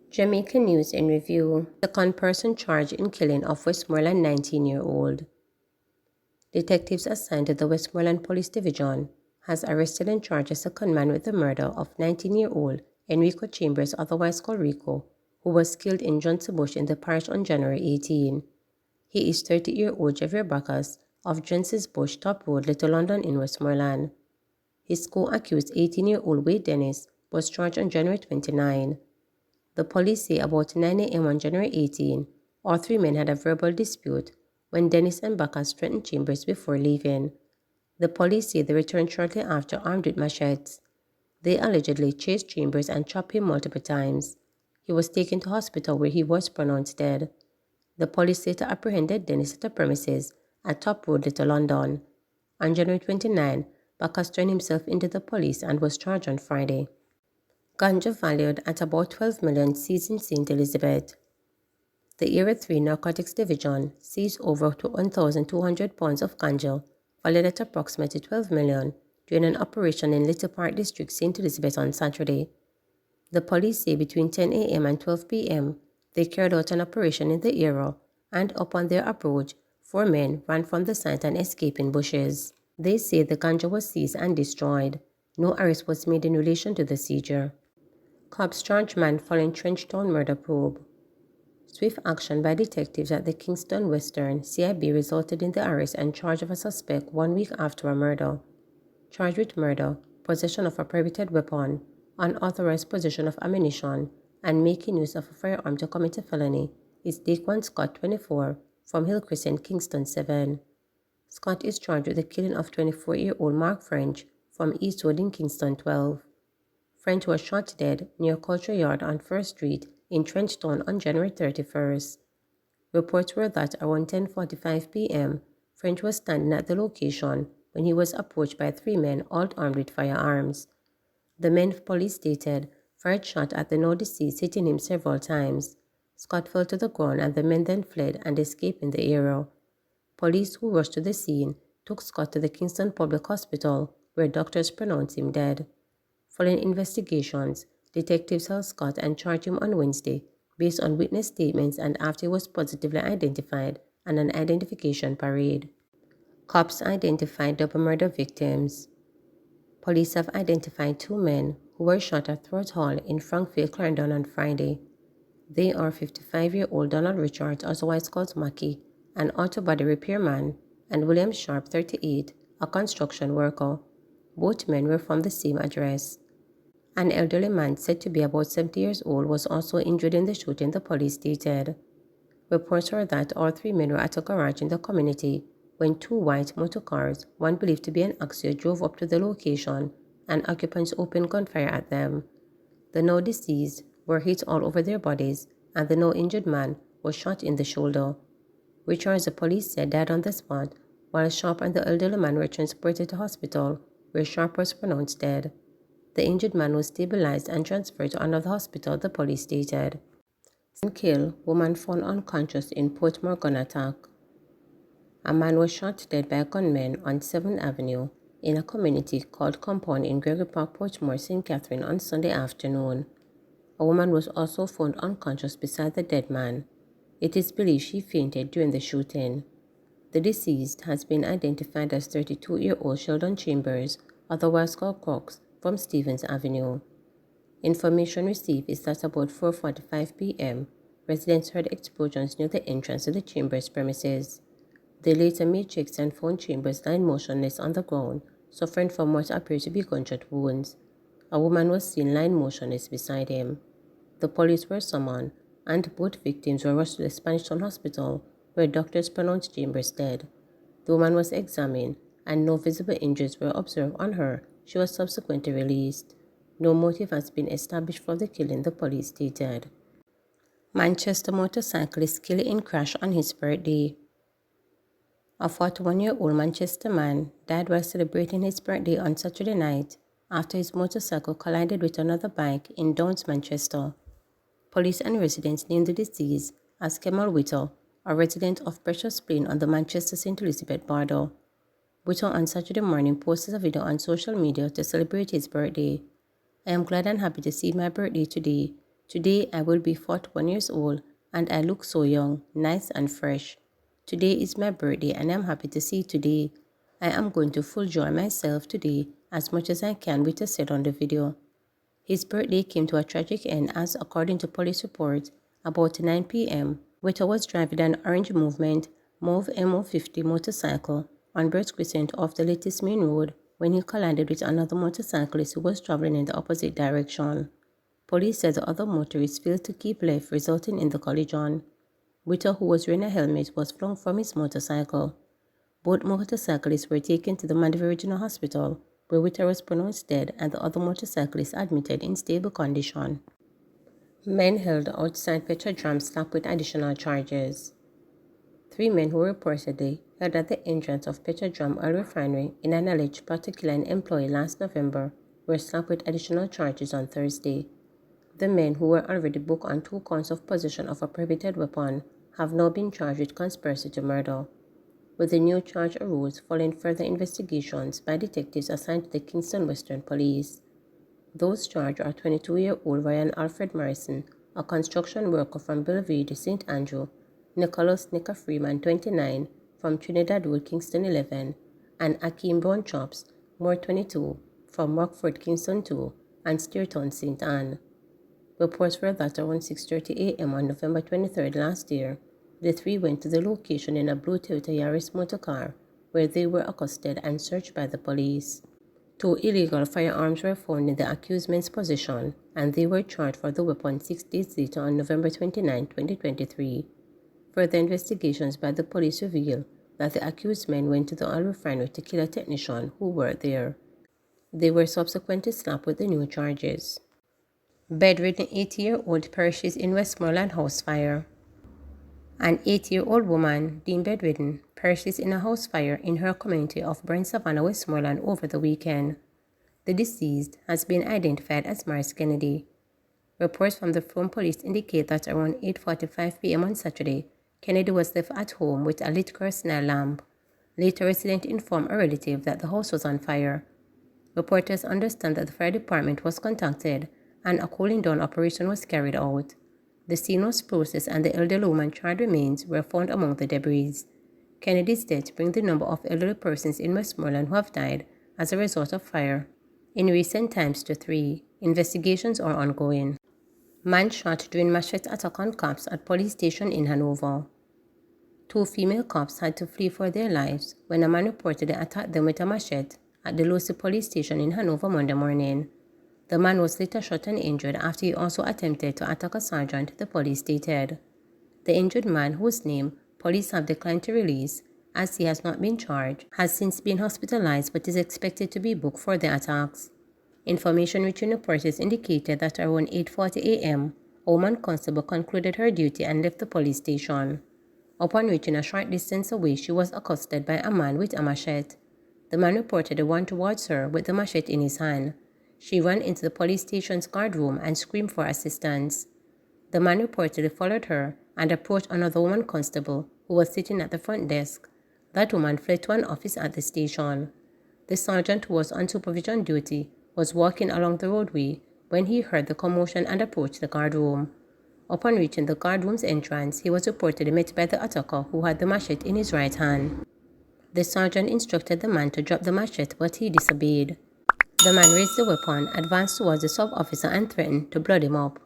Jamaica News in Review. Second person charged in killing of Westmoreland 19-year-old. Detectives assigned to the Westmoreland Police Division has arrested and charged a second man with the murder of 19-year-old Enrico Chambers, otherwise called Rico, who was killed in Johnson Bush in the parish on January 18. He is 30-year-old Javier Bacchus of Johnson's Bush Top Road, Little London in Westmoreland. His co-accused 18-year-old Wade Dennis was charged on January 29. The police say about 9 a.m. on January 18, all three men had a verbal dispute when Dennis and Bacchus threatened Chambers before leaving. The police say they returned shortly after armed with machetes. They allegedly chased Chambers and chopped him multiple times. He was taken to hospital where he was pronounced dead. The police later apprehended Dennis at the premises at Top Road, Little London. On January 29, Bacchus turned himself into the police and was charged on Friday. Ganja valued at about 12 million seized in St. Elizabeth. The Area 3 Narcotics Division seized over 1,200 pounds of ganja valued at approximately 12 million during an operation in Little Park District, St. Elizabeth on Saturday. The police say between 10 a.m. and 12 p.m. they carried out an operation in the area, and upon their approach, 4 men ran from the site and escaped in bushes. They say the ganja was seized and destroyed. No arrest was made in relation to the seizure. Cops charge man following Trenchtown murder probe. Swift action by detectives at the Kingston Western CIB resulted in the arrest and charge of a suspect 1 week after a murder. Charged with murder, possession of a prohibited weapon, unauthorized possession of ammunition, and making use of a firearm to commit a felony is Daquan Scott, 24, from Hill Crescent, Kingston 7. Scott is charged with the killing of 24-year-old Mark French from Eastwood in Kingston 12. French was shot dead near Culture Yard on 1st Street in Trenchtown on January 31st. Reports were that around 10:45 p.m., French was standing at the location when he was approached by 3 men all armed with firearms. The men, police stated, fired shot at the now deceased, hitting him several times. Scott fell to the ground and the men then fled and escaped in the area. Police who rushed to the scene took Scott to the Kingston Public Hospital, where doctors pronounced him dead. Following investigations, detectives held Scott and charged him on Wednesday based on witness statements and after he was positively identified on an identification parade. Cops identified double murder victims. Police have identified 2 men who were shot at Throat Hall in Frankville, Clarendon on Friday. They are 55-year-old Donald Richards, otherwise called Mackie, an auto body repairman, and William Sharp, 38, a construction worker. Both men were from the same address. An elderly man said to be about 70 years old was also injured in the shooting, the police stated. Reports are that all 3 men were at a garage in the community when 2 white motor cars, one believed to be an Axio, drove up to the location and occupants opened gunfire at them. The now deceased were hit all over their bodies and the now injured man was shot in the shoulder. Richards, the police said, died on the spot, while Sharp and the elderly man were transported to hospital, where Sharp was pronounced dead. The injured man was stabilized and transferred to another hospital, the police stated. Kill, woman found unconscious in Portmore gun attack. A man was shot dead by gunmen on 7th Avenue in a community called Compound in Gregory Park, Portmore, St. Catherine on Sunday afternoon. A woman was also found unconscious beside the dead man. It is believed she fainted during the shooting. The deceased has been identified as 32-year-old Sheldon Chambers, otherwise called Cox, from Stevens Avenue. Information received is that about 4:45 p.m., residents heard explosions near the entrance to the Chambers premises. They later made checks and found Chambers lying motionless on the ground, suffering from what appeared to be gunshot wounds. A woman was seen lying motionless beside him. The police were summoned, and both victims were rushed to the Spanish Town Hospital, where doctors pronounced Chambers dead. The woman was examined, and no visible injuries were observed on her. She was subsequently released. No motive has been established for the killing, the police stated. Manchester motorcyclist killed in crash on his birthday. A 41-year-old Manchester man died while celebrating his birthday on Saturday night after his motorcycle collided with another bike in Downs, Manchester. Police and residents named the deceased as Kemal Whittle, a resident of Precious Plain on the Manchester-St. Elizabeth border. Whittle on Saturday morning posted a video on social media to celebrate his birthday. "I am glad and happy to see my birthday today. Today I will be 41 years old and I look so young, nice and fresh. Today is my birthday and I am happy to see today. I am going to full joy myself today as much as I can," Whittle said on the video. His birthday came to a tragic end as, according to police reports, about 9 p.m., Whittle was driving an Orange Movement Mauve MO50 motorcycle on Brett Crescent off the latest main road when he collided with another motorcyclist who was traveling in the opposite direction. Police said the other motorist failed to keep left, resulting in the collision. Whittle, who was wearing a helmet, was flung from his motorcycle. Both motorcyclists were taken to the Mandeville Regional Hospital, where Whittle was pronounced dead and the other motorcyclist admitted in stable condition. Men held outside Petrodram slapped with additional charges. 3 men who were reportedly held at the entrance of Petrodram Oil Refinery in an alleged particular employee last November were slapped with additional charges on Thursday. The men, who were already booked on 2 counts of possession of a prohibited weapon, have now been charged with conspiracy to murder, with the new charge arose following further investigations by detectives assigned to the Kingston Western Police. Those charged are 22-year-old Ryan Alfred Morrison, a construction worker from Belvidere, St. Andrew, Nicholas Nika Freeman, 29, from Trinidad Wood, Kingston 11, and Akeem Brown Chops, Moore, 22, from Rockford, Kingston 2, and Steerton, St. Anne. Reports were that around 6:30 a.m. on November 23 last year, the 3 went to the location in a blue Toyota Yaris motor car, where they were accosted and searched by the police. 2 illegal firearms were found in the accused men's possession, and they were charged for the weapon 6 days later on November 29, 2023. Further investigations by the police revealed that the accused men went to the oil refinery to kill a technician who worked there. They were subsequently slapped with the new charges. Bedridden 80-year-old perishes in Westmoreland house fire. An 80-year-old woman, deemed bedridden, perishes in a house fire in her community of Brent Savannah, Westmoreland over the weekend. The deceased has been identified as Maris Kennedy. Reports from the Frome police indicate that around 8:45 p.m. on Saturday, Kennedy was left at home with a lit kerosene lamp. Later, residents informed a relative that the house was on fire. Reporters understand that the fire department was contacted and a cooling down operation was carried out. The scene was processed and the elderly woman's charred remains were found among the debris. Kennedy's death brings the number of elderly persons in Westmoreland who have died as a result of fire in recent times to 3. Investigations are ongoing. Man shot during machette attack on cops at police station in Hanover. 2 female cops had to flee for their lives when a man reportedly attacked them with a machete at the Lucy police station in Hanover Monday morning. The man was later shot and injured after he also attempted to attack a sergeant, the police stated. The injured man, whose name police have declined to release, as he has not been charged, has since been hospitalized but is expected to be booked for the attacks. Information reaching reporters indicated that around 8:40 a.m., a woman constable concluded her duty and left the police station. Upon reaching a short distance away, she was accosted by a man with a machete. The man reportedly ran towards her with the machete in his hand. She ran into the police station's guard room and screamed for assistance. The man reportedly followed her and approached another woman constable who was sitting at the front desk. That woman fled to an office at the station. The sergeant, who was on supervision duty, was walking along the roadway when he heard the commotion and approached the guard room. Upon reaching the guard room's entrance, he was reportedly met by the attacker, who had the machete in his right hand. The sergeant instructed the man to drop the machete, but he disobeyed. The man raised the weapon, advanced towards the sub-officer and threatened to blood him up.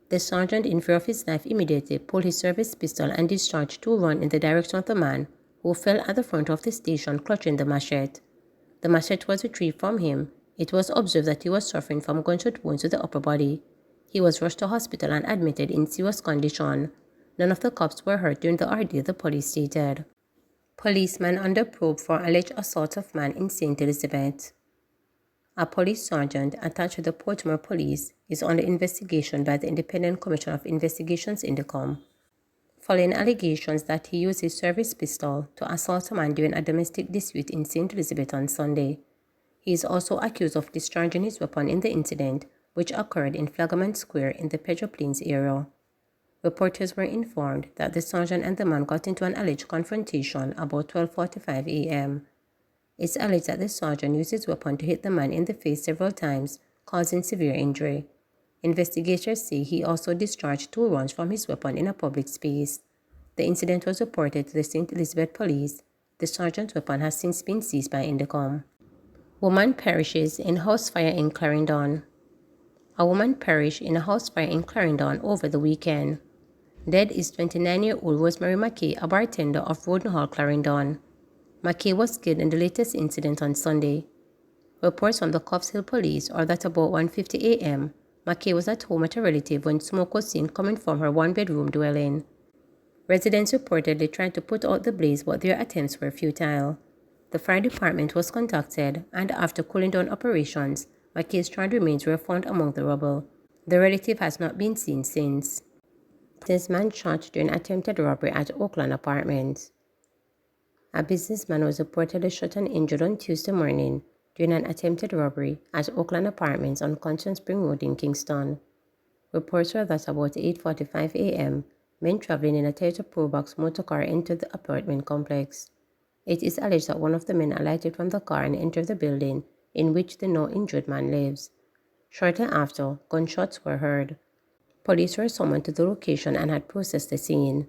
The sergeant, in fear of his life, immediately pulled his service pistol and discharged 2 rounds in the direction of the man, who fell at the front of the station clutching the machete. The machete was retrieved from him. It was observed that he was suffering from gunshot wounds to the upper body. He was rushed to hospital and admitted in serious condition. None of the cops were hurt during the ordeal, the police stated. Policeman under probe for alleged assault of man in St. Elizabeth. A police sergeant attached to the Portmore police is under investigation by the Independent Commission of Investigations Indicom, following allegations that he used his service pistol to assault a man during a domestic dispute in St. Elizabeth on Sunday. He is also accused of discharging his weapon in the incident, which occurred in Flaggerman Square in the Pedro Plains area. Reporters were informed that the sergeant and the man got into an alleged confrontation about 12:45 a.m. It's alleged that the sergeant used his weapon to hit the man in the face several times, causing severe injury. Investigators say he also discharged 2 rounds from his weapon in a public space. The incident was reported to the St. Elizabeth Police. The sergeant's weapon has since been seized by Indicom. Woman perishes in house fire in Clarendon. A woman perished in a house fire in Clarendon over the weekend. Dead is 29-year-old Rosemary McKay, a bartender of Roden Hall, Clarendon. McKay was killed in the latest incident on Sunday. Reports from the Coffs Hill Police are that about 1:50 a.m., McKay was at home at a relative when smoke was seen coming from her one-bedroom dwelling. Residents reportedly tried to put out the blaze, but their attempts were futile. The fire department was contacted, and after cooling down operations, McKay's charred remains were found among the rubble. The relative has not been seen since. Businessman shot during attempted robbery at Oakland apartments. A businessman was reportedly shot and injured on Tuesday morning during an attempted robbery at Oakland apartments on Conscience Spring Road in Kingston. Reports were that about 8:45 a.m., men traveling in a Toyota Probox motorcar entered the apartment complex. It is alleged that one of the men alighted from the car and entered the building in which the now injured man lives. Shortly after, gunshots were heard. Police were summoned to the location and had processed the scene.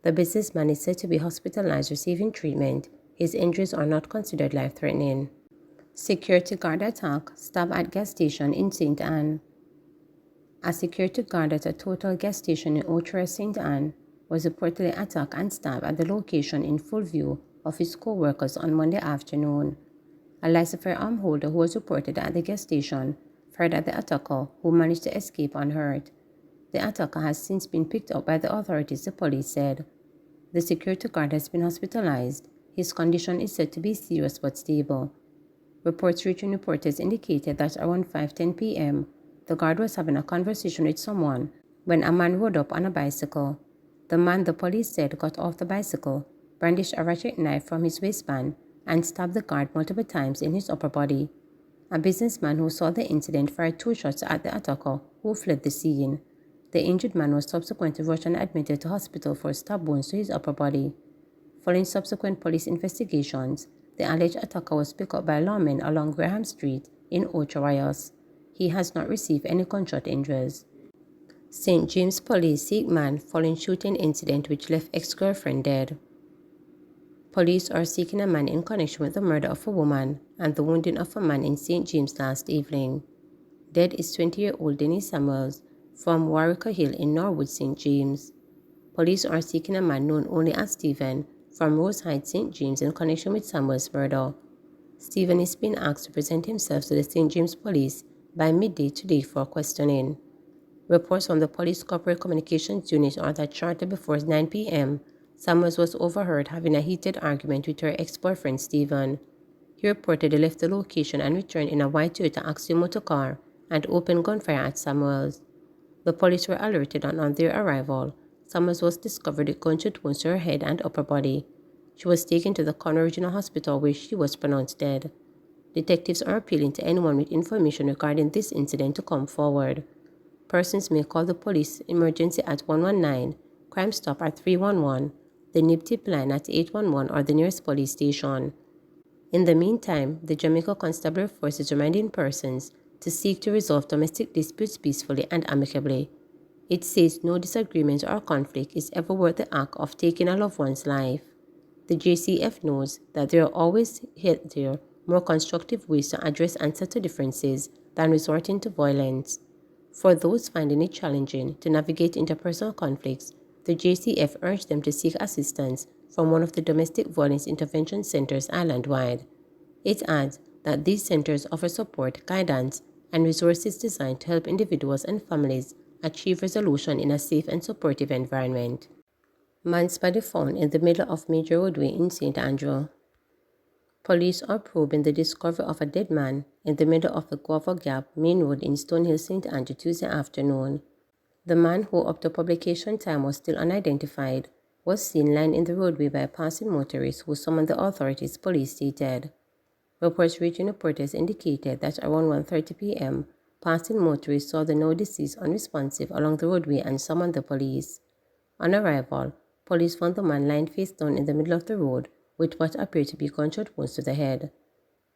The businessman is said to be hospitalized receiving treatment. His injuries are not considered life-threatening. Security guard attack, stab at gas station in St. Anne. A security guard at a Total gas station in Oakland, St. Anne, was reportedly attacked and stabbed at the location in full view of his co-workers on Monday afternoon. A licensed firearm holder who was reported at the gas station fired at the attacker, who managed to escape unhurt. The attacker has since been picked up by the authorities, the police said. The security guard has been hospitalized. His condition is said to be serious but stable. Reports reaching reporters indicated that around 5:10 p.m., the guard was having a conversation with someone when a man rode up on a bicycle. The man, the police said, got off the bicycle, brandished a ratchet knife from his waistband, and stabbed the guard multiple times in his upper body. A businessman who saw the incident fired 2 shots at the attacker, who fled the scene. The injured man was subsequently rushed and admitted to hospital for stab wounds to his upper body. Following subsequent police investigations, the alleged attacker was picked up by lawmen along Graham Street in Ocho. He has not received any gunshot injuries. St. James Police seek man following shooting incident which left ex-girlfriend dead. Police are seeking a man in connection with the murder of a woman and the wounding of a man in St. James last evening. Dead is 20-year-old Dennis Samuels from Warwick Hill in Norwood, St. James. Police are seeking a man known only as Stephen from Rose Heights, St. James in connection with Samuel's murder. Stephen is being asked to present himself to the St. James Police by midday today for questioning. Reports from the Police Corporate Communications Unit are that shortly before 9 p.m., Samuels was overheard having a heated argument with her ex-boyfriend Stephen. He reportedly left the location and returned in a white Toyota Axiom motor car and opened gunfire at Samuels. The police were alerted, and on their arrival, Samuels was discovered with gunshot wounds to her head and upper body. She was taken to the Conroe Regional Hospital where she was pronounced dead. Detectives are appealing to anyone with information regarding this incident to come forward. Persons may call the police emergency at 119, Crime Stop at 311, the NIB tip line at 811 or the nearest police station. In the meantime, the Jamaica Constabulary Force is reminding persons to seek to resolve domestic disputes peacefully and amicably. It says no disagreement or conflict is ever worth the act of taking a loved one's life. The JCF knows that there are always healthier, more constructive ways to address and settle differences than resorting to violence. For those finding it challenging to navigate interpersonal conflicts, the JCF urged them to seek assistance from one of the domestic violence intervention centers island-wide. It adds that these centers offer support, guidance, and resources designed to help individuals and families achieve resolution in a safe and supportive environment. Man's body found in the middle of major roadway in St. Andrew. Police are probing the discovery of a dead man in the middle of the Guava Gap main road in Stonehill, St. Andrew Tuesday afternoon. The man, who up to publication time was still unidentified, was seen lying in the roadway by a passing motorist who summoned the authorities, police stated. Reports reaching reporters indicated that around 1:30 p.m., passing motorists saw the now deceased unresponsive along the roadway and summoned the police. On arrival, police found the man lying face down in the middle of the road with what appeared to be gunshot wounds to the head.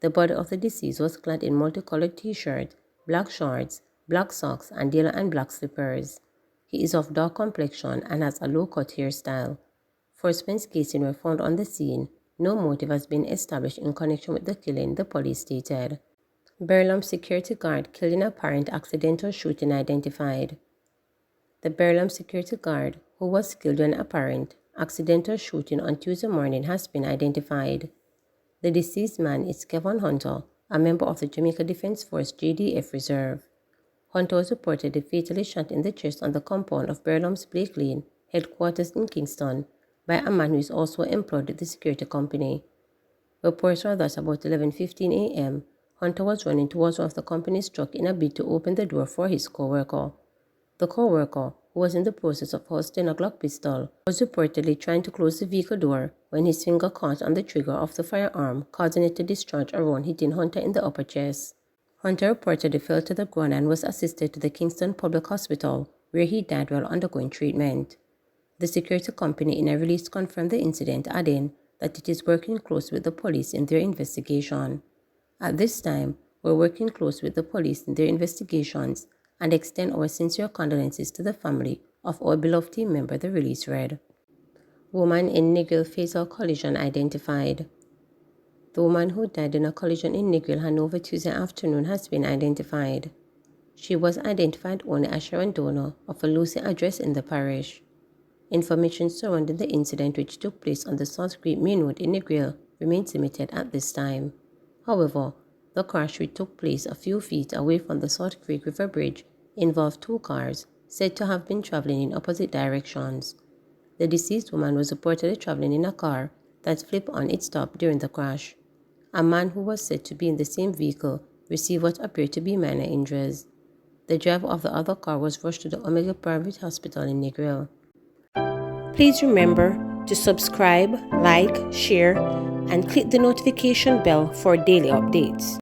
The body of the deceased was clad in multicolored t-shirt, black shorts, black socks, and yellow and black slippers. He is of dark complexion and has a low-cut hairstyle. Four spent casings were found on the scene. No motive has been established in connection with the killing, the police stated. Berlin security guard killed in apparent accidental shooting identified. The Berlin security guard, who was killed in apparent accidental shooting on Tuesday morning, has been identified. The deceased man is Kevin Hunter, a member of the Jamaica Defense Force JDF Reserve. Hunter was reportedly fatally shot in the chest on the compound of Berlum's Blake Lane, headquarters in Kingston, by a man who is also employed at the security company. Reports are that about 11:15 a.m., Hunter was running towards one of the company's trucks in a bid to open the door for his co-worker. The co-worker, who was in the process of hoisting a Glock pistol, was reportedly trying to close the vehicle door when his finger caught on the trigger of the firearm, causing it to discharge a round, hitting Hunter in the upper chest. Hunter reportedly fell to the ground and was assisted to the Kingston Public Hospital, where he died while undergoing treatment. The security company in a release confirmed the incident, adding that it is working closely with the police in their investigation. At this time, we're working closely with the police in their investigations and extend our sincere condolences to the family of our beloved team member, the release read. Woman in Negril fatal collision identified. The woman who died in a collision in Negril, Hanover, Tuesday afternoon has been identified. She was identified only as Sharon Donor of a Lucy address in the parish. Information surrounding the incident, which took place on the South Creek Main Road in Negril, remains limited at this time. However, the crash, which took place a few feet away from the South Creek River Bridge, involved two cars said to have been traveling in opposite directions. The deceased woman was reportedly traveling in a car that flipped on its top during the crash. A man who was said to be in the same vehicle received what appeared to be minor injuries. The driver of the other car was rushed to the Omega Private Hospital in Negril. Please remember to subscribe, like, share, and click the notification bell for daily updates.